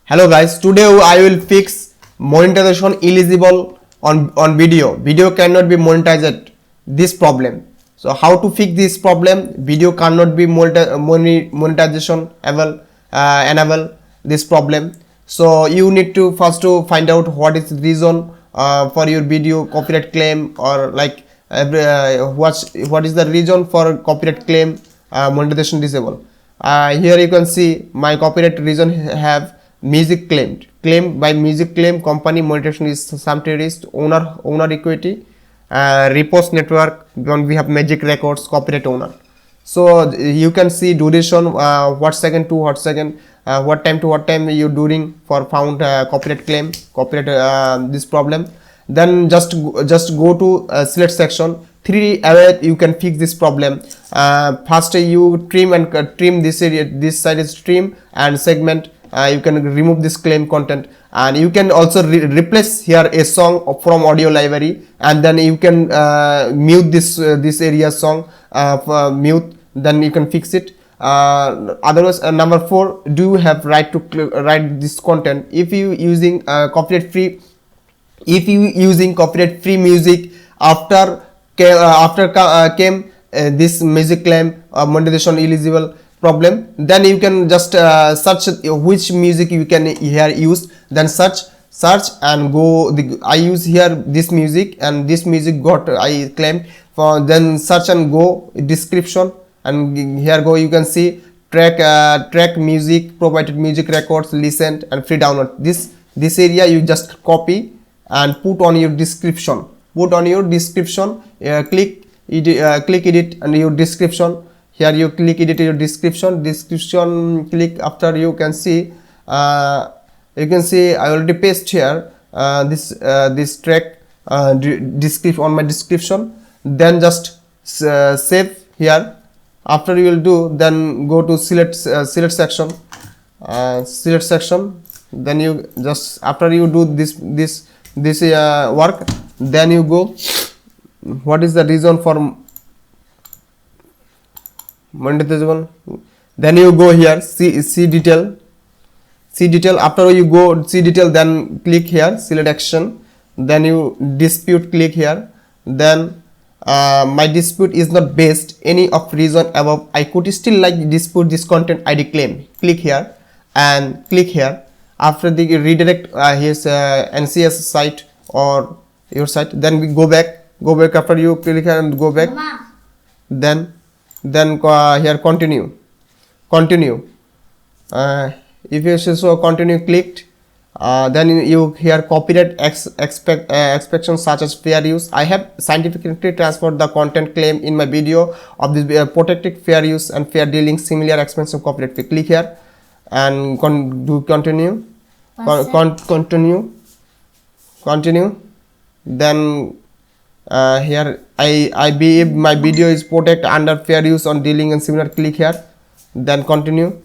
Hello guys, today I will fix monetization eligible on video. Video cannot be monetized. This problem. So how to fix this problem? Video cannot be monetization enable this problem. So you need to first to find out what is the reason for your video copyright claim, or like what is the reason for copyright claim monetization disable. Here you can see my copyright reason have music claimed by music claim company. Monetization is some terrorist owner equity, repost network. Then we have magic records copyright owner. So you can see duration, what second to what second, what time to what time you doing for found copyright claim, copyright this problem. Then just go to select section. 3 away you can fix this problem. First you trim this area, this side is trim and segment. You can remove this claim content, and you can also replace here a song from audio library, and then you can mute this area song, mute, then you can fix it. Otherwise, number 4, do you have right to write this content if you using copyright free music after came this music claim monetization eligible problem, then you can just search which music you can here use, then search and go I use here this music, and this music got I claimed for, then search and go description, and here go you can see track music, provided music records, listened and free download. This area you just copy and put on your description, click edit and your description. Here you click edit your description, click. After you can see I already paste here this track description on my description, then just save here. After you will do, then go to select section, then you just, after you do this work, then you go what is the reason for monetizable, then you go here see detail. After you go see detail, then click here select action, then you dispute, click here, then my dispute is not based any of reason above, I could still like dispute this content ID claim, click here and click here. After the redirect his NCS site or your site, then we go back. After you click here and go back, then here continue. If you so continue clicked, then you here copyright expectations such as fair use. I have scientifically transferred the content claim in my video of this protected fair use and fair dealing, similar expensive copyright fee. Click here and continue. Then here I believe my video is protected under fair use on dealing and similar. Click here, then continue,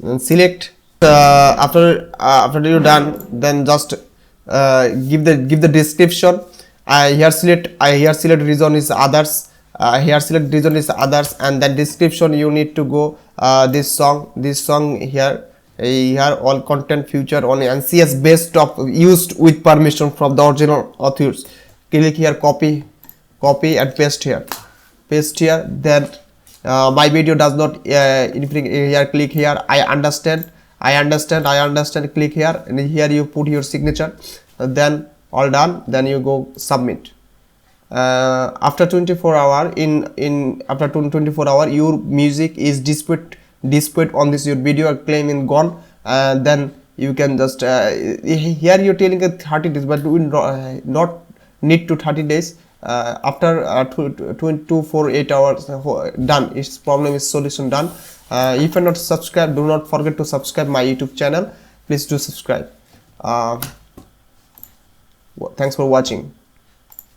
then select. After you're done, then just give the description. Here select reason is others. Here select reason is others, and then description you need to go this song here. Here all content feature on NCS based of used with permission from the original authors. Click here, copy and paste here. Then my video does not here. Click here, I understand. Click here, and here you put your signature. Then all done. Then you go submit. After 24 hour, after 24 hour, your music is dispute on this your video claim in gone. Then you can just here you're telling 30 days, but we not need to 30 days. After 248 hours done, its problem is solution done. If you're not subscribed, do not forget to subscribe my YouTube channel. Please do subscribe. Thanks for watching.